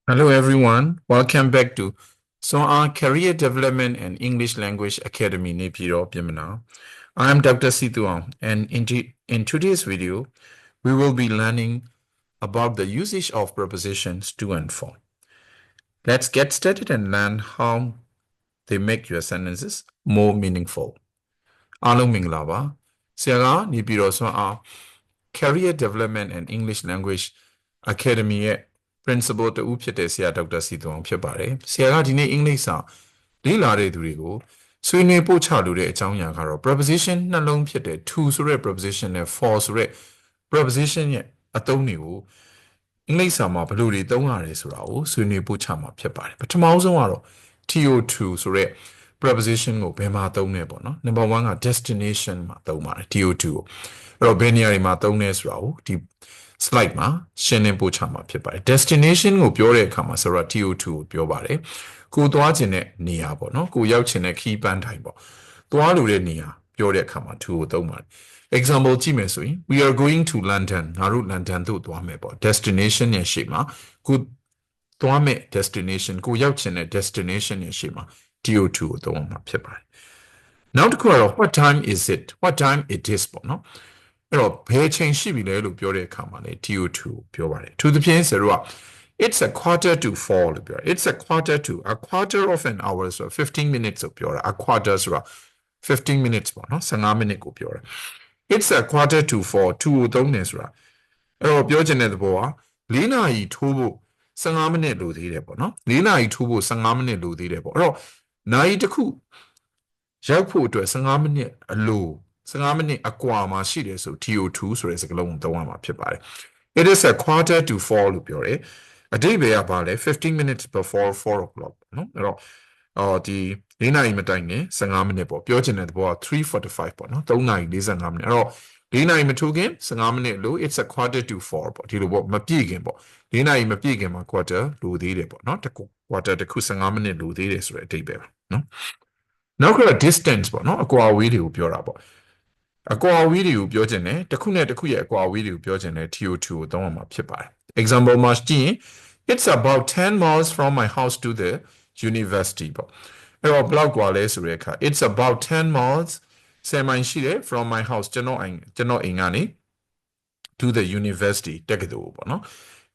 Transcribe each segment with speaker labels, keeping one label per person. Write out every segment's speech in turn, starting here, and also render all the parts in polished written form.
Speaker 1: Hello everyone, welcome back to our Career Development and English Language Academy Nepiro Pimana. I am Dr. Situang, and in today's video, we will be learning about the usage of prepositions to and for. Let's get started and learn how they make your sentences more meaningful. Along Minglava, Sierra Nipiro our Career Development and English Language Academy principal တူဖြစ်တဲ့ဆရာဒေါက်တာစီသွန်ဖြစ်ပါတယ်ဆရာကဒီနေ့အင်္ဂလိပ်စာလေ့လာတဲ့သူတွေကိုဆွေးနွေးပို့ချလိုတဲ့အကြောင်းအရာကတော့ preposition နှလုံးဖြစ်တဲ့ to ဆိုတဲ့ preposition နဲ့ for ဆိုတဲ့ preposition ရဲ့အသုံးတွေကိုအင်္ဂလိပ်စာမှာဘယ်လိုတွေသုံးရတယ်ဆိုတာကိုဆွေးနွေးပို့ချမှာဖြစ်ပါတယ်ပထမဆုံးကတော့ to ဆိုတဲ့ preposition ကိုဘယ်မှာသုံးလဲပေါ့နော် number 1က destination မှာသုံးပါတယ် to ကိုအဲ့တော့ဘယ်နေရာတွေမှာသုံးလဲဆိုတာကိုဒီslide မှာရှင်းလင်းပို့ချမှာဖြစ်ပါတယ် destination ကိုပြောတဲ့အခါမှာဆိုတော့ TO2 ကိုပြောပါတယ်ကိုသွားခြင်းတဲ့နေရာပေါ့နော်ကိုရောက်ခြင်းတဲ့ခီးပန်းတိုင်းပေါ့သွားလို့တဲ့နေရာပြောတဲ့အခါမှာ2ကိုသုံးပါတယ် example ကြည့်မယ်ဆိုရင် we are going to London ငါတို့ London သို့သွားမယ်ပေါ့ destination ရဲ့ရှေ့မှာကိုသွားမယ် destination ကိုရောက်ခြင်းတဲ့ destination ရဲ့ရှေ့မှာ TO2 ကိုသုံးမှာဖြစ်ပါတယ်နောက်တစ်ခုကတော့ what time is it what time it is ပေါ့နော်အဲ့တော့ဘယ်ချိန်ရှိပြီလဲလို့ပြောတဲ့အခါမှာလေ TO2 ပြောပါတယ်သူသဖြင့်ဆိုတော့ it's a quarter to 4လို့ပြောတယ် it's a quarter of an hour ဆိုတော့15 minutes ကိုပြောတာ a quarter ဆိုတော့15 minutes ပေါ့နော်15 minute ကိုပြောတာ it's a quarter to 4 2ကိုသုံးနေဆိုတာအဲ့တော့ပြောချင်တဲ့သဘောက4နာရီထိုးဖို့15 minute လိုသေးတယ်ပေါ့နော်4နာရီထိုးဖို့15 minute လိုသေးတယ်ပေါ့အဲ့တော့နာရီတစ်ခုရောက်ဖို့အတွက်15 minute အလို15 မိနစ်အကွာမှာရှိတယ်ဆို TO2 ဆိုတဲ့စကားလုံးကိုသုံးရမှာဖြစ်ပါတယ် It is a quarter to 4လို့ပြောတယ်အဓိပ္ပာယ်ကဘာလဲ15 minutes before 4 o'clock နော်အဲ့တော့ဒီ4နာရီမတိုင်ခင်15မိနစ်ပေါ့ပြောချင်တဲ့သဘောက3:45ပေါ့နော်3နာရီ45မိနစ်အဲ့တော့4နာရီမထိုးခင်15မိနစ်လို့ it's a quarter to 4ပေါ့ဒီလိုပေါ့မပြည့်ခင်ပေါ့4နာရီမပြည့်ခင်မှာ quarter လိုသေးတယ်ပေါ့နော်တကူ quarter တခု15မိနစ်လိုသေးတယ်ဆိုတဲ့အဓိပ္ပာယ်ပါနော်နောက်က distance ပေါ့နော်အကွာအဝေးတွေကိုပြောတာပေါ့အကွာအဝေးတွေကိုပြောချင်တယ်တစ်ခုနဲ့တစ်ခုရဲ့အကွာအဝေးတွေကိုပြောချင်တယ် TO2 ကိုသုံးရမှာဖြစ်ပါတယ် example မှာကြည့်ရင် it's about 10 miles from my house to the university ပေါ့အဲ့တော့ဘယ်လောက်กว่าလဲဆိုတဲ့အခါ it's about 10 miles 10မိုင်ရှိတယ် from my house ကျွန်တော်အိမ်ကနေ to the university တက္ကသိုလ်ပေါ့နော်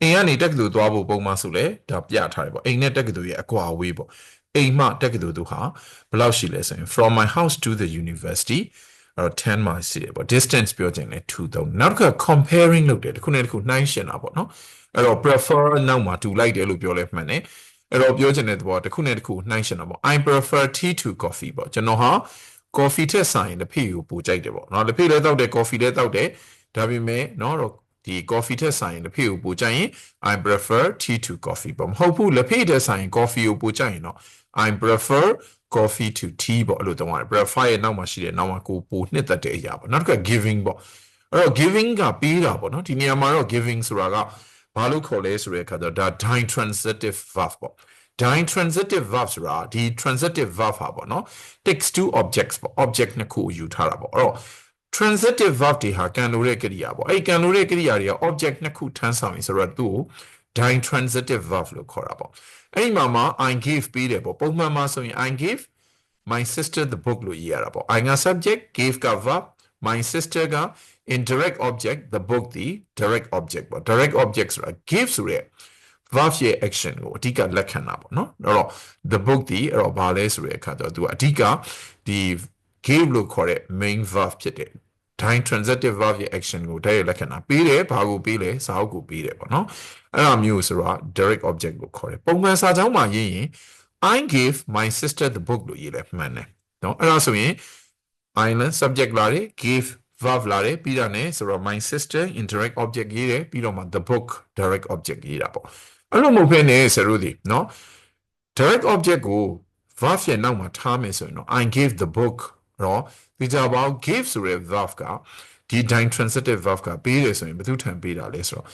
Speaker 1: အိမ်ကနေတက္ကသိုလ်သွားဖို့ပုံမှန်ဆိုလဲဒါပြထားတယ်ပေါ့အိမ်နဲ့တက္ကသိုလ်ရဲ့အကွာအဝေးပေါ့အိမ်မှတက္ကသိုလ်တို့ဟာဘယ်လောက်ရှိလဲဆိုရင် from my house to the university အဲ့တော့10 miles ရှိတယ်ပေါ့ distance ပြောချင်တယ်2သုံးနောက်တစ်ခါ comparing လုပ်တယ်တစ်ခုနဲ့တစ်ခုနှိုင်းယှဉ်တာပေါ့နော်အဲ့တော့ prefer နောက်မှာတူလိုက်တယ်လို့ပြောလဲမှန်တယ်အဲ့တော့ပြောချင်တဲ့သဘောတစ်ခုနဲ့တစ်ခုနှိုင်းယှဉ်တာပေါ့ I prefer tea to coffee ပေါ့ကျွန်တော်ဟာ coffee ထက်ဆိုင်လက်ဖက်ကိုပိုကြိုက်တယ်ပေါ့နော်လက်ဖက်လည်းတောက်တယ် coffee လည်းတောက်တယ်ဒါပေမဲ့နော်ဒီ coffee ထက်ဆိုင်လက်ဖက်ကိုပိုကြိုက်ရင် I prefer tea to coffee ပေါ့မဟုတ်ဘူးလက်ဖက်ထက်ဆိုင် coffee ကိုပိုကြိုက်ရင်တော့ I prefer coffee to tea ပေါ့အဲ့လိုတောင်းရတယ် prefer ရဲ့နောက်မှာရှိတဲ့နောက်မှာကိုပိုနှစ်သက်တဲ့အရာပေါ့နောက်တစ်ခါ giving ပေါ့အဲ့တော့ giving ကပေးတာပေါ့နော်ဒီနေရာမှာတော့ giving ဆိုတာကဘာလို့ခေါ်လဲဆိုတဲ့အခါကျတော့ဒါ ditransitive verb ပေါ့ ditransitive verb ဆိုတာဒီ transitive verb ဟာပေါ့နော် takes two objects ပေါ့ object နှစ်ခုယူထားတာပေါ့အဲ့တော့ transitive verb တွေဟာကံလို့တဲ့ကရိယာပေါ့အဲ့ကံလို့တဲ့ကရိယာတွေက object နှစ်ခုထမ်းဆောင်ရင်ဆိုတော့သူ့ကို ditransitive verb လို့ခေါ်တာပေါ့အဲ့ဒီမှာ I gave ပေးတယ်ပေါ့ပုံမှန်မှာဆိုရင် I gave my sister the book လို့ရေးရတာပေါ့ I က subject gave က verb my sister က indirect object the book ဒီ direct object ပေါ့ direct object ဆိုတာ give ဆိုတဲ့ verb ရဲ့ action ကိုအဓိကလက်ခံတာပေါ့နော်အဲ့တော့ the book ဒီအဲ့တော့ဘာလဲဆိုတဲ့အခါကျတော့သူကအဓိကဒီ gave လို့ခေါ်တဲ့ main verb ဖြစ်တယ်ditransitive verb ရဲ့ action ကိုတိုက်ရိုက်လက်ခံတာပေးတယ်ဘာကိုပေးလဲစာအုပ်ကိုပေးတယ်ပေါ့နော်အဲ့ဒါမျိုးဆိုတော့ direct object ကိုခေါ်တယ်ပုံမှန်စာကြောင်းမှာရေးရင် I gave my sister the book လို့ရေးလဲမှန်တယ်နော်အဲ့ဒါဆိုရင် I နဲ့ subject လာတယ် gave verb လာတယ်ပြီးတာနဲ့ဆိုတော့ my sister indirect object ရေးတယ်ပြီးတော့မှ the book direct object ရေးတာပေါ့အဲ့လိုမဟုတ်ဘဲနဲ့ဆိုလို့ဒီနော် direct object ကို verb ရဲ့နောက်မှာထားမယ်ဆိုရင်တော့ I gave the book တော့ဒီကြပါ give ဆိုတဲ့ verb ကဒီ ditransitive verb ကပေးတယ်ဆိုရင်ဘယ်သူထံပေးတာလဲဆိုတော့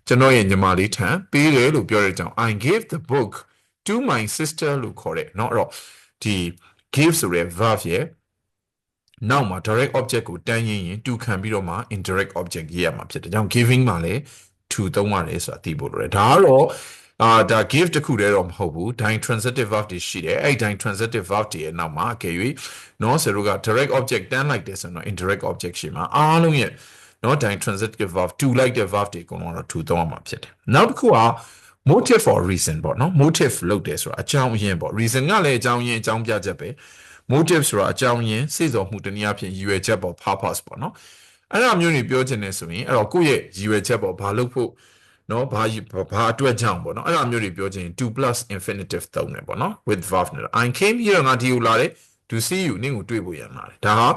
Speaker 1: ကျွန်တော်ရဲ့ညီမလေးထံပေးတယ်လို့ပြောတဲ့အကြောင်း I gave the book to my sister လို့ခေါ်တယ်เนาะအဲ့တော့ဒီ give ဆိုတဲ့ verb ရဲ့နောက်မှာ direct object ကိုတန်းရင်းရင်တူခံပြီးတော့မှ indirect object ရေးရမှာဖြစ်တယ်။ကြောင့် giving မှာလည်း to သုံးရတယ်ဆိုတာသိဖို့လိုတယ်။ဒါကတော့ ဒါ give တခုတည်းတော့မဟုတ်ဘူး dine transitive verb တွေရှိတယ်အဲ့ dine transitive verb တွေရဲ့နောက်မှာအကယ်၍နော်ဆရာတို့က direct object တန်းလိုက်တယ်ဆိုတော့ indirect object ရှိမှာအားလုံးရဲ့နော် dine transitive verb တူလိုက်တဲ့ verb တွေအကုန်လုံးတော့ထူသုံးရမှာဖြစ်တယ်နောက်တစ်ခုက motive or reason ပေါ့နော် motive လုပ်တယ်ဆိုတာအကြောင်းရင်းပေါ့ reason ကလည်းအကြောင်းရင်းအကြောင်းပြချက်ပဲ motive ဆိုတာအကြောင်းရင်းစေ့စော်မှုတနည်းအားဖြင့်ရည်ရွယ်ချက်ပေါ့ purpose ပေါ့နော်အဲ့ဒါမျိုးတွေပြောချင်တယ်ဆိုရင်အဲ့တော့ကိုယ့်ရဲ့ရည်ရွယ်ချက်ပေါ့ဘာလုပ်ဖို့နော်ဘာအတွက်ကြောင့်ပေါ့နော်အဲ့ဒါမျိုးတွေပြောချင် to plus infinitive သုံးတယ်ပေါ့နော် with verb နဲ့ I came here ငါဒီကိုလာတယ် to see you နင့်ကိုတွေ့ဖို့ရန်လာတယ်ဒါဟာ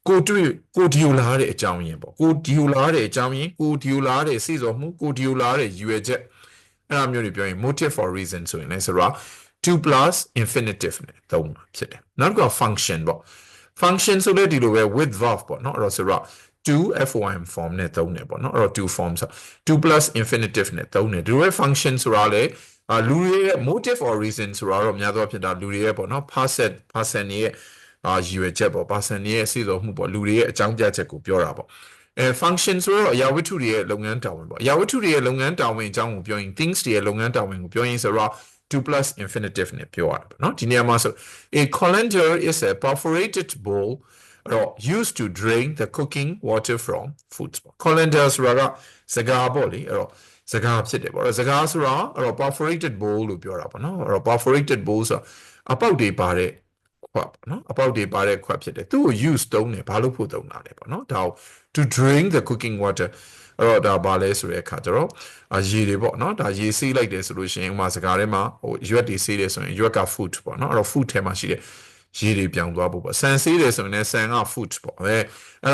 Speaker 1: ကိုဒီကိုလာတဲ့အကြောင်းရင်းပေါ့ကိုဒီကိုလာတဲ့အကြောင်းရင်းကိုဒီကိုလာတဲ့စေ့စော်မှုကိုဒီကိုလာတဲ့ရည်ရွယ်ချက်အဲ့ဒါမျိုးတွေပြောရင် motive for reason ဆိုရင်လည်းဆိုတော့ to plus infinitive နဲ့သုံးမှာဖြစ်တယ်နောက်တစ်ခုက function ပေါ့ function ဆိုလည်းဒီလိုပဲ with verb ပေါ့နော်အဲ့တော့ဆိုတော့ to FOM form နဲ့သုံးတယ်ပေါ့နော်အဲ့တော့ to form ဆို to plus infinitive နဲ့သုံးတယ်ဒီလိုပဲ function ဆိုတာလေလူတွေရဲ့ motive or reason ဆိုတာတော့များသောအားဖြင့်ဒါလူတွေရဲ့ပေါ့နော် person ရဲ့ရည်ရွယ်ချက်ပေါ့ person ရဲ့စေ့စော်မှုပေါ့လူတွေရဲ့အကြောင်းပြချက်ကိုပြောတာပေါ့function ဆိုတော့အရာဝတ္ထုတွေရဲ့လုပ်ငန်းတာဝန်ပေါ့အရာဝတ္ထုတွေရဲ့လုပ်ငန်းတာဝန်အကြောင်းကိုပြောရင် things တွေရဲ့လုပ်ငန်းတာဝန်ကိုပြောရင်ဆိုတော့ to plus infinitive နဲ့ပြောရတယ်ပေါ့နော်ဒီနေရာမှာဆို a colander is a perforated bowl or used to drain the cooking water from foods colander ဆိုတာကစကားပေါ့လေအဲ့တော့စကားဖြစ်တယ်ပေါ့စကားဆိုတာအဲ့တော့ perforated bowl လို့ပြောတာပေါ့နော်အဲ့တော့ perforated bowl ဆိုတာအပေါက်တွေပါတဲ့ခွက်ပေါ့နော်အပေါက်တွေပါတဲ့ခွက်ဖြစ်တယ်သူ့ကို use သုံးတယ်ဘာလို့ဖို့သုံးတာလဲပေါ့နော်ဒါကို to drink the cooking water အဲ့တော့ဒါဘာလဲဆိုတဲ့အခါကျတော့ရေတွေပေါ့နော်ဒါရေဆေးလိုက်တယ်ဆိုလို့ရှိရင်ဥမာစကားထဲမှာဟိုရွက်တွေဆေးတယ်ဆိုရင်ရွက်က food ပေါ့နော်အဲ့တော့ food ထဲမှာရှိတဲ့ရေတွေပြောင်းသွားဖို့ပေါ့ဆန်ဆေးတယ်ဆိုရင်လည်းဆန်က food ပေါ့အဲ့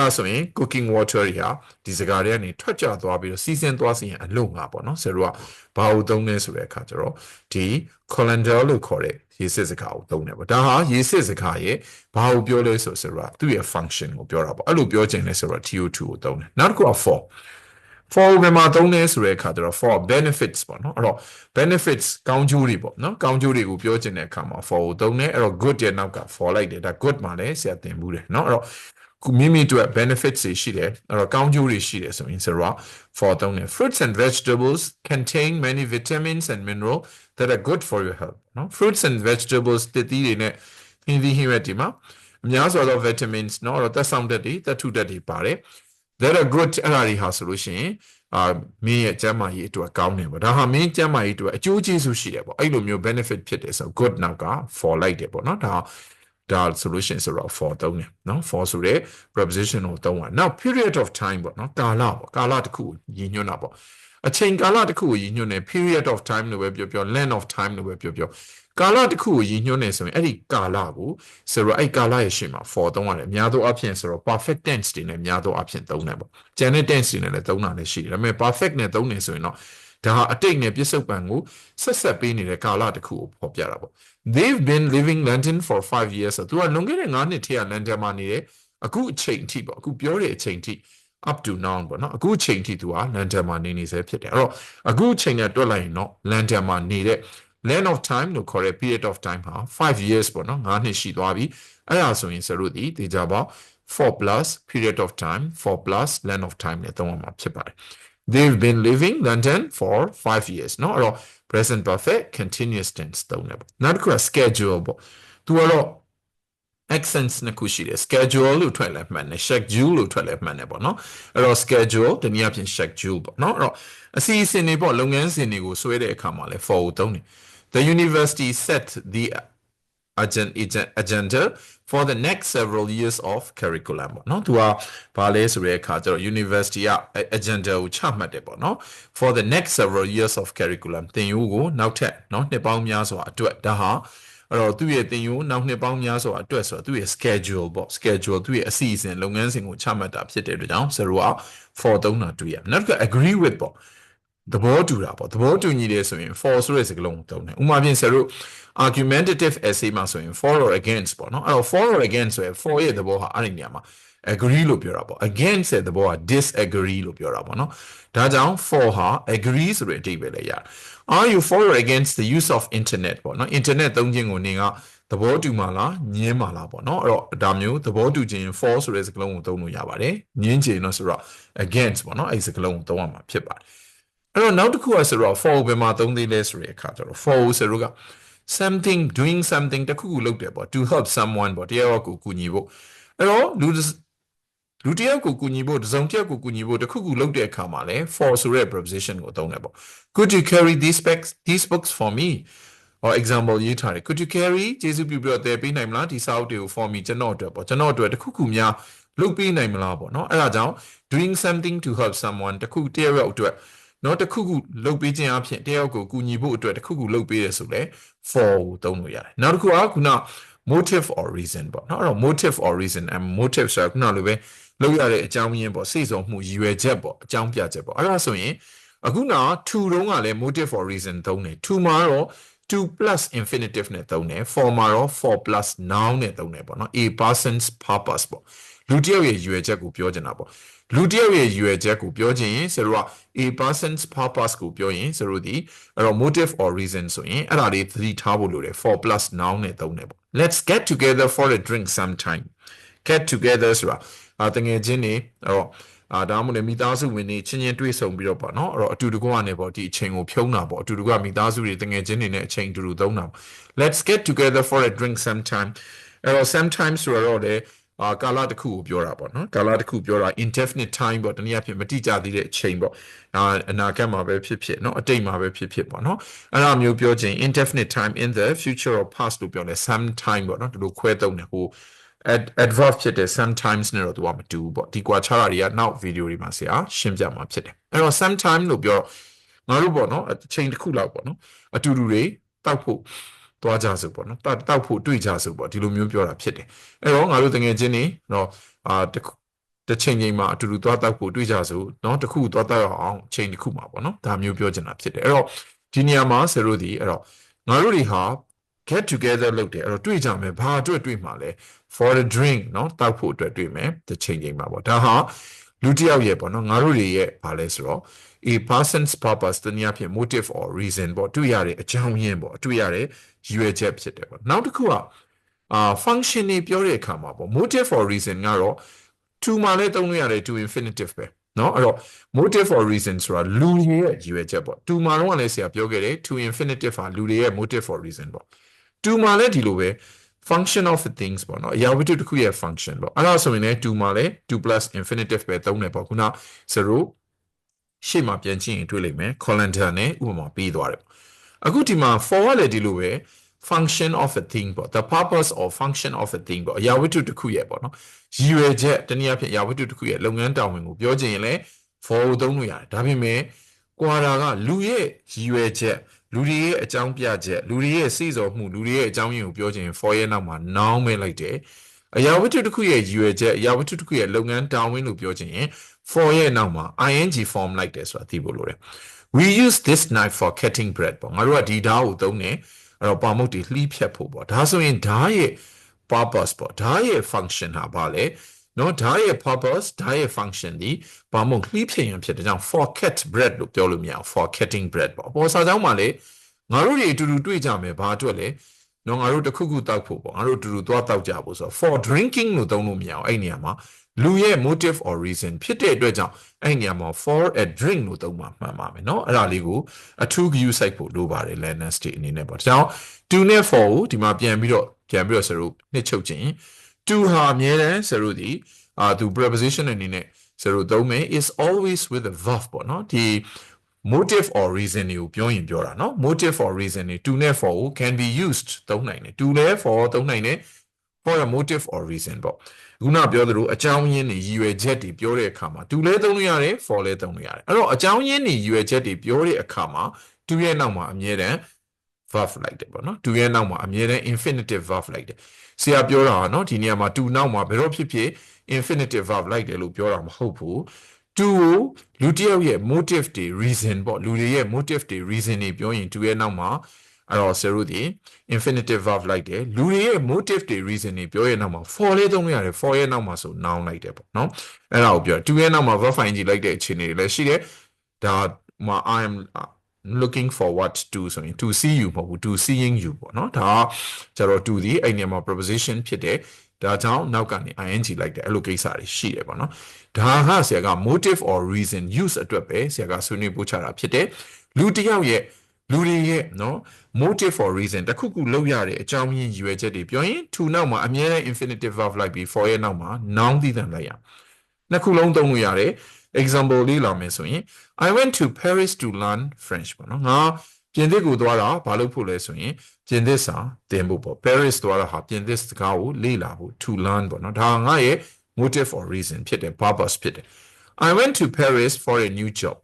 Speaker 1: ဒါဆိုရင် cooking water တွေဟာဒီစကားတွေကနေထွက်ကျသွားပြီးတော့စီးဆင်းသွားစီရင်အလုံငါပေါ့နော်ဆရာတို့ကဘာလို့သုံးလဲဆိုတဲ့အခါကျတော့ဒီ colander လို့ခေါ်တဲ့ရေစစ်စကားကိုသုံးတယ်ပေါ့ဒါဟာရေစစ်စကားရဲ့ဘာကိုပြောလဲဆိုတော့သူ့ရဲ့ function ကိုပြောတာပေါ့အဲ့လိုပြောချင်လဲဆိုတော့ TO2 ကိုသုံးတယ်နောက်တစ်ခုက for ဘယ်မှာသုံးလဲဆိုတဲ့အခါကျတော့ for benefits ပေါ့နော်အဲ့တော့ benefits ကောင်းကျိုးတွေပေါ့နော်ကောင်းကျိုးတွေကိုပြောချင်တဲ့အခါမှာ for ကိုသုံးတယ်အဲ့တော့ good ရဲ့နောက်က for လိုက်တယ်ဒါ good မှာလည်းဆရာသင်ဘူးတယ်နော်အဲ့တော့မိမိတို့ benefits တွေရှိတယ်အဲ့တော့ကောင်းကျိုးတွေရှိတယ်ဆိုရင်ဆိုတော့ for သုံးတယ် fruits and vegetables contain many vitamins and minerals that are good for your health နော် fruits and vegetables တည်တည်တွေနဲ့ဟင်းသီးဟင်းရွက်တွေမှာအများစွာသော vitamins နော်အဲ့တော့သက်ဆောင်သက်တွေသက်ထုသက်တွေပါတယ်that are good အဲ့ဒါတွေဟာဆိုလို့ရှိရင်မင်းရဲ့ကျန်းမာရေးအတွက်ကောင်းတယ်ပေါ့ဒါဟာမင်းကျန်းမာရေးအတွက်အကျိုးကျေးဇူးရှိတယ်ပေါ့အဲ့လိုမျိုး benefit ဖြစ်တယ်ဆို good နောက်က for လိုက်တယ်ပေါ့နော်ဒါ solution ဆိုတော့ for သုံးတယ်နော် for ဆိုတဲ့ preposition ကိုသုံးတာနောက် period of time ပေါ့နော်ကာလပေါ့ကာလတစ်ခုရည်ညွှန်းတာပေါ့အချိန်ကာလတစ်ခုကိုရည်ညွှန်းတယ် period of time လို့ပဲပြော length of time လို့ပဲပြောကာလတစ်ခုကိုရည်ညွှန်းနေဆိုရင်အဲ့ဒီကာလကိုဆိုတော့အဲ့ကာလရဲ့ရှေ့မှာ for သုံးရတယ်အများသောအားဖြင့်ဆိုတော့ perfect tense တွေနဲ့အများသောအားဖြင့်သုံးတယ်ပေါ့ကျန်တဲ့ tense တွေနဲ့လည်းသုံးတာလည်းရှိတယ်ဒါပေမဲ့ perfect နဲ့သုံးနေဆိုရင်တော့ဒါဟာအတိတ်နဲ့ပြစ္ဆုတ်ပံကိုဆက်ပေးနေတဲ့ကာလတစ်ခုကိုဖော်ပြတာပေါ့ they've been living London for 5 years ဆိုတော့သူကလွန်ခဲ့တဲ့9နှစ်ထဲက London မှာနေတယ်အခုအချိန်အထိပေါ့အခုပြောတဲ့အချိန်အထိ up to now ပေါ့နော်အခုအချိန်အထိသူက London မှာနေစေဖြစ်တယ်အဲ့တော့အခုအချိန်နဲ့တွက်လိုက်ရင်တော့ London မှာနေတဲ့length of time လို့ခေါ်တဲ့ period of time ဟာ5 years ပေါ့နော်9နှစ်ရှိသွားပြီအဲ့ဒါဆိုရင်ဆိုလို့ဒီကြပါ4 plus period of time 4 plus length of time နဲ့သုံးရမှာဖြစ်ပါတယ် they've been living London for 5 years เนาะအဲ့တော့ present perfect continuous tense သုံးတယ်ပေါ့နောက်တစ်ခုက schedule ပေါ့သူကတော့ accents နှစ်ခုရှိတယ် schedule လို့ထွက်လဲမှန်တယ် schedule လို့ထွက်လဲမှန်တယ်ပေါ့နော်အဲ့တော့ schedule တနည်းအားဖြင့် schedule ပေါ့နော်အဲ့တော့အစီအစဉ်တွေပေါ့လုပ်ငန်းစဉ်တွေကိုဆွဲတဲ့အခါမှာလဲ for ကိုသုံးတယ်The university set the agenda for the next several years of curriculum ပေါ့နော်သူကဘာလဲဆိုတဲ့အခါကျတော့ university က agenda ကိုချမှတ်တယ်ပေါ့နော် for the next several years of curriculum သင်ယူကိုနောက်ထပ်เนาะနှစ်ပေါင်းများစွာအတွက်ဒါဟာအဲ့တော့သူ့ရဲ့သင်ယူနောက်နှစ်ပေါင်းများစွာအတွက်ဆိုတော့သူ့ရဲ့ schedule ပေါ့ schedule သူ့ရဲ့အစီအစဉ်လုပ်ငန်းစဉ်ကိုချမှတ်တာဖြစ်တဲ့အတွက်ကြောင့် zero က for သုံးတာတွေ့ရနောက်တစ်ခါ agree with ပေါ့သဘောတူတာပေါ့သဘောတူညီတယ်ဆိုရင် for ဆိုတဲ့စကားလုံးကိုသုံးတယ်ဥပမာဖြင့်ဆရာတို့ argumentative essay မှာဆိုရင် for or against ပေါ့နော်အဲ့တော့ for or against ဆိုရင် for ရဲ့သဘောဟာအဲ့ဒီနေရာမှာ agree လို့ပြောတာပေါ့ against ရဲ့သဘောဟာ disagree လို့ပြောတာပေါ့နော်ဒါကြောင့် for ဟာ agree ဆိုတဲ့အဓိပ္ပာယ်လည်းရတယ် are you for or against the use of internet ပေါ့နော် internet သုံးခြင်းကိုနေကသဘောတူမှာလားညင်းမှာလားပေါ့နော်အဲ့တော့ဒါမျိုးသဘောတူခြင်း for ဆိုတဲ့စကားလုံးကိုသုံးလို့ရပါတယ်ညင်းခြင်းတော့ဆိုတော့ against ပေါ့နော်အဲ့ဒီစကားလုံးကိုသုံးရမှာဖြစ်ပါတယ် အဲ့တော့နောက်တစ်ခုကဆိုတော့ for ဘယ်မှာသုံးသေးလဲဆိုတဲ့အခါကျတော့ for ဆိုတော့က something doing something တစ်ခုခုလုပ်တယ်ပေါ့ to help someone ပေါ့တရားကိုကူညီဖို့အဲ့တော့လူတယောက်ကိုကူညီဖို့တစုံတစ်ယောက်ကိုကူညီဖို့တစ်ခုခုလုပ်တဲ့အခါမှာလဲ for ဆိုတဲ့ preposition ကိုသုံးတယ်ပေါ့ could you carry these books for me or example ရေးထားတယ် could you carry ကျေးဇူးပြုပြီးတော့တည်ပေးနိုင်မလားဒီစာအုပ်တွေကို for me ကျွန်တော်အတွက်ပေါ့ကျွန်တော်အတွက်တစ်ခုခုများလုပ်ပေးနိုင်မလားပေါ့နော်အဲ့ဒါကြောင့် doing something to help someone တစ်ခုတယောက်အတွက်နော်တစ်ခုခုလုပ်ပေးခြင်းအဖြစ်တယောက်ကိုကူညီဖို့အတွက်တစ်ခုခုလုပ်ပေးရဆိုလဲ for ကိုသုံးလို့ရတယ်နောက်တစ်ခုကခုန motive or reason ပေါ့နော်အဲ့တော့ motive or reason and motive ဆိုတာခုနလိုပဲလုပ်ရတဲ့အကြောင်းရင်းပေါ့စိတ်ဆောင်မှုရည်ရွယ်ချက်ပေါ့အကြောင်းပြချက်ပေါ့အဲ့ဒါဆိုရင်အခုန to တုံးကလည်း motive or reason သုံးတယ် to မှာတော့ to plus infinitive နဲ့သုံးတယ် for မှာတော့ for plus noun နဲ့သုံးတယ်ပေါ့နော် a person's purpose ပေါ့လူတစ်ယောက်ရဲ့ရည်ရွယ်ချက်ကိုပြောချင်တာပေါ့လူတစ်ယောက်ရဲ့ရည်ရွယ်ချက်ကိုပြောချင်ရင်ဆိုတော့ a person's purpose ကိုပြောရင်ဆိုတော့ဒီအဲ့တော့ motive or reason ဆိုရင်အဲ့ဒါလေးသတိထားဖို့လိုတယ် for plus noun နဲ့သုံးတယ်ပေါ့ let's get together for a drink sometime get together ဆိုတာတငယ်ချင်းနေအဲ့တော့ဒါမှမဟုတ်မိသားစုဝင်တွေချင်းချင်းတွေ့ဆုံပြီးတော့ပေါ့နော်အဲ့တော့အတူတကွကနေပေါ့ဒီအချိန်ကိုဖြုံးတာပေါ့အတူတကွမိသားစုတွေတငယ်ချင်းတွေနဲ့အချိန်တူတူသုံးတာ let's get together for a drink sometime အဲ့တော့ sometimes ဆိုတော့လေကာလတစ်ခုကိုပြောတာပေါ့နော်ကာလတစ်ခုပြောတာ indefinite time ပေါ့တနည်းအားဖြင့်မတိကျသေးတဲ့အချိန်ပေါ့အနာဂတ်မှာပဲဖြစ်ဖြစ်เนาะအတိတ်မှာပဲဖြစ်ဖြစ်ပေါ့နော်အဲ့ဒါမျိုးပြောခြင်း indefinite time in the future or past လို့ပြောတယ် sometime ပေါ့နော်ဒီလိုခွဲသုံးတယ်ဟိုadverb ဖြစ်တဲ့ sometimes နဲ့တော့သူကမတူဘူးပေါ့ဒီကွာခြားတာတွေကနောက်ဗီဒီယိုတွေမှာဆရာရှင်းပြမှာဖြစ်တယ်အဲ့တော့ sometime လို့ပြောငါတို့ပေါ့နော်အချိန်တစ်ခုလောက်ပေါ့နော်အတူတူတွေတောက်ဖို့သွားကြစို့ပေါ့နော်တောက်ဖို့တွေ့ကြစို့ပေါ့ဒီလိုမျိုးပြောတာဖြစ်တယ်အဲ့တော့ငါတို့တကယ်ချင်းနေတော့တစ်ချိန်ချိန်မှာအတူတူသွားတောက်ဖို့တွေ့ကြစို့เนาะတစ်ခုသွားတောက်အောင်ချိန်တစ်ခုမှာပေါ့နော်ဒါမျိုးပြောချင်တာဖြစ်တယ်အဲ့တော့ဒီနေရာမှာဆရာတို့ဒီအဲ့တော့ငါတို့တွေဟာ get together လုပ်တယ်အဲ့တော့တွေ့ကြမယ်ဘာအတွက်တွေ့မှာလဲ for a drink เนาะတောက်ဖို့အတွက်တွေ့မယ်တစ်ချိန်ချိန်မှာပေါ့ဒါဟာလူတစ်ယောက်ရဲ့ပေါ့နော်ငါတို့တွေရဲ့ဘာလဲဆိုတော့ a person's purpose တနည်းအားဖြင့် motive or reason ပေါ့တွေ့ရတဲ့အကြောင်းရင်းပေါ့တွေ့ရတဲ့ရည်ရွယ်ချက်ဖြစ်တယ်ပေါ့နောက်တစ်ခုကfunction တွေပြောတဲ့အခါမှာပေါ့ motive or reason ကတော့ to မှာလည်းသုံးလို့ရတယ် to infinitive ပဲเนาะအဲ့တော့ motive or reason ဆိုတာလူတွေရဲ့ရည်ရွယ်ချက်ပေါ့ to မှာတော့လည်းဆရာပြောခဲ့တယ် to infinitive ဟာလူတွေရဲ့ motive or reason ပေါ့ to မှာလည်းဒီလိုပဲ function of things ပေါ့နော်အရာဝတ္ထုတစ်ခုရဲ့ function ပေါ့အဲ့ဒါဆိုရင်လည်း to မှာလည်း to plus infinitive ပဲသုံးတယ်ပေါ့ခုန0ရှေ့မှာပြန်ကြည့်ရင်တွေ့လိမ့်မယ် calendar နဲ့ဥပမာပေးသွားတယ်အခုဒီမှာ for ကလည်းဒီလိုပဲ function of a thing ပေါ့ the purpose or function of a thing ပေါ့အရာဝတ္ထုတစ်ခုရဲ့ပေါ့နော်ရည်ရွယ်ချက်တနည်းအားဖြင့်အရာဝတ္ထုတစ်ခုရဲ့လုပ်ငန်းတာဝန်ကိုပြောချင်ရင်လည်း for သုံးလို့ရတယ်ဒါပေမဲ့ကွာတာကလူရဲ့ရည်ရွယ်ချက်လူတွေရဲ့အကြောင်းပြချက်လူတွေရဲ့စိတ်စော်မှုလူတွေရဲ့အကြောင်းရင်းကိုပြောချင် for ရဲ့နောက်မှာ noun ပဲလိုက်တယ်အရာဝတ္ထုတစ်ခုရဲ့ရည်ရွယ်ချက်အရာဝတ္ထုတစ်ခုရဲ့လုပ်ငန်းတာဝန်လို့ပြောချင်ရင် for ရဲ့နောက်မှာ ing form လိုက်တယ်ဆိုတာသိဖို့လိုတယ် we use this knife for cutting bread ပေါ့ငါတို့ကဒီဓာတ်ကိုသုံးတယ်အဲ့တော့ပါမုတ်တွေလှီးဖြတ်ဖို့ပေါ့ဒါဆိုရင်ဓာတ်ရဲ့ purpose ပေါ့ဓာတ်ရဲ့ function ဟာဘာလဲနော်ဓာတ်ရဲ့ purpose ဓာတ်ရဲ့ function ဒီဘာမို့လှီးဖြည့်ရင်ဖြစ်တဲ့ကြောင့် for cut bread လို့ပြောလို့မရအောင် for cutting bread ပေါ့ပေါ်စာကြောင်းမှာလေငါတို့တွေအတူတူတွေ့ကြမယ်ဘာအတွက်လဲနော်ငါတို့တစ်ခုခုတောက်ဖို့ပေါ့ငါတို့အတူတူသွားတောက်ကြဖို့ဆိုတော့ for drinking လို့သုံးလို့မရအောင်အဲ့နေရာမှာလူရဲ့ motive or reason ဖြစ်တဲ့အတွက်ကြောင့်အဲ့နေရာမှာ for a drink လို့သုံးမှာမှန်ပါမယ်နော်အဲ့ဒါလေးကိုအထူးဂရုစိုက်ဖို့လိုပါတယ် learner state အနေနဲ့ပေါ့ဒါကြောင့် to နဲ့ for ကိုဒီမှာပြန်ပြီးတော့ဆရာတို့နှစ်ချုပ်ခြင်း to ဟာအမြဲတမ်းဆရာတို့ဒီသူ preposition အနေနဲ့ဆရာတို့သုံးမယ် is always with a verb ပေါ့နော်ဒီ motive or reason ကိုပြောရင်ပြောတာနော် motive or reason တွေ to နဲ့ for ကို can be used သုံးနိုင်တယ် to နဲ့ for သုံးနိုင်တယ် for a motive or reason ပေါ့ခုနပြောသလိုအကြောင်းရင်းတွေရည်ရွယ်ချက်တွေပြောတဲ့အခါမှာ to လဲသုံးလို့ရတယ် for လဲသုံးလို့ရတယ်အဲ့တော့အကြောင်းရင်းတွေရည်ရွယ်ချက်တွေပြောတဲ့အခါမှာ to ရဲ့နောက်မှာအမြဲတမ်း verb လိုက်တယ်ပေါ့နော် to ရဲ့နောက်မှာအမြဲတမ်း infinitive verb လိုက်တယ်ဆရာပြောတာနော်ဒီနေရာမှာ to နောက်မှာဘယ်တော့ဖြစ်ဖြစ် infinitive verb လိုက်တယ်လို့ပြောတာမဟုတ်ဘူး to ကိုလူတစ်ယောက်ရဲ့ motive တွေ reason ပေါ့လူတွေရဲ့ motive တွေ reason တွေပြောရင် to ရဲ့နောက်မှာအဲ့တော့ဆရာတို့ဒီ infinitive verb လိုက်တယ်လူတွေရဲ့ motive တွေ reason တွေပြောရဲ့နောက်မှာ for လေးသုံးလို့ရတယ် for ရဲ့နောက်မှာဆို noun လိုက်တယ်ပေါ့နော်အဲ့ဒါကိုပြော to ရဲ့နောက်မှာ verb ing လိုက်တဲ့အခြေအနေတွေလည်းရှိတယ်ဒါမှာ I am looking forward to ဆိုရင် to see you မဟုတ်ဘူး to seeing you ပေါ့နော်ဒါကျတော့ to ဒီအဲ့နေရာမှာ preposition ဖြစ်တယ် ဒါကြောင့်နောက်ကနေ ing လိုက်တယ်အဲ့လိုကိစ္စတွေရှိတယ်ပေါ့နော်ဒါကဆရာက motive or reason use အတွက်ပဲဆရာကဆွေးနွေးပို့ချတာဖြစ်တယ်လူတစ်ယောက်ရဲ့လူတွေရဲ့နော် motive or reason တခုခုလုပ်ရတဲ့အကြောင်းရင်းရည်ရွယ်ချက်တွေပြောရင် to နောက်မှာအမြဲတမ်း infinitive verb လိုက်ပြီး for ရဲ့နောက်မှာ noun သီးသန့်လိုက်ရနှစ်ခုလုံးသုံးလို့ရတယ် example လေးလာမယ်ဆိုရင် I went to Paris to learn French ပေါ့နော်ငါပြင်သစ်ကိုသွားတာဘာလို့ဖို့လဲဆိုရင်ပြင်သစ်စာသင်ဖို့ပေါ့ Paris သွားတာဟာပြင်သစ်စကားကိုလေ့လာဖို့ to learn ပေါ့နော်ဒါငါရဲ့ motive or reason ဖြစ်တယ် purpose ဖြစ်တယ် I went to Paris for a new job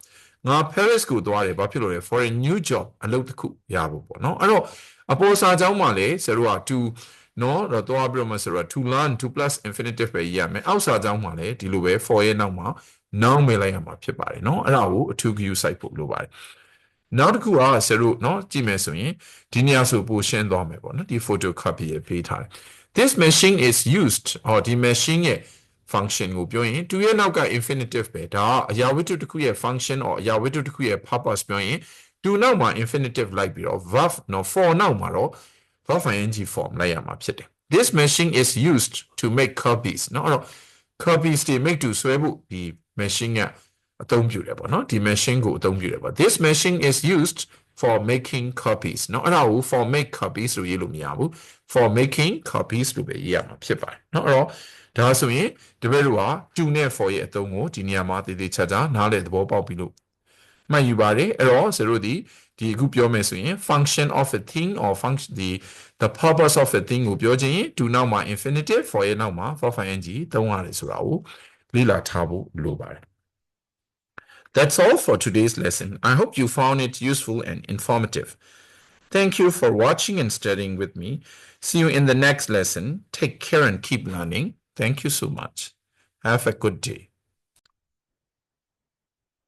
Speaker 1: ငါ Paris ကိုသွားတယ်ဘာဖြစ်လို့လဲ for a new job အလုပ်တစ်ခုရဖို့ပေါ့နော်အဲ့တော့အပေါ်စာကြောင်းမှာလေဆရာတို့က to နော်တော့သွားပြီးတော့မှဆိုတော့ to learn to plus infinitive ပဲရမယ်အောက်စာကြောင်းမှာလေဒီလိုပဲ for ရဲ့နောက်မှာ noun ပဲလိုက်ရမှာဖြစ်ပါတယ်နော်အဲ့ဒါကိုအထူးဂရုစိုက်ဖို့လိုပါတယ်နောက်တစ်ခုကဆရာတို့နော်ကြည့်မယ်ဆိုရင်ဒီနေရာဆိုပိုရှင်းသွားမယ်ပေါ့နော်ဒီ photocopy ရပေးထားတယ် this machine is used ဟောဒီ machine ရဲ့ function ကိုပြောရင်သူရဲ့နောက်က infinitive ပဲဒါကအရာဝတ္ထုတစ်ခုရဲ့ function or အရာဝတ္ထုတစ်ခုရဲ့ purpose ပြောရင်သူနောက်မှာ infinitive လိုက်ပြီးတော့ verb နော် for နောက်မှာတော့ verb ing form လိုက်ရမှာဖြစ်တယ် this machine is used to make copies နော်အဲ့တော့ copies တွေ make တူဆွဲဖို့ဒီ machine ကအသုံးပြုတယ်ပေါ့နော်ဒီ machine ကိုအသုံးပြုတယ်ပေါ့ this machine is used for making copies နော်အဲ့ဒါကို for make copies လို့ရေးလို့မရဘူး for making copies လို့ပဲရေးရမှာဖြစ်ပါတယ်နော်အဲ့တော့ဒါဆိုရင်တပည့်တို့က to နဲ့ for ရဲ့အသုံးကိုဒီနေရာမှာတည်တည်ချာချာနားလည်သဘောပေါက်ပြီလို့မှတ်ယူပါတယ်အဲ့တော့ဆရာတို့ဒီအခုပြောမယ်ဆိုရင် function of a thing or function the purpose of a thing ကိုပြောချင်ရင် to နောက်မှာ infinitive for ရဲ့နောက်မှာ verb ing သုံးရတယ်ဆိုတာကိုလေ့လာထားဖို့လိုပါတယ်That's all for today's lesson. I hope you found it useful and informative. Thank you for watching and studying with me. See you in the next lesson. Take care and keep learning. Thank you so much. Have a good day.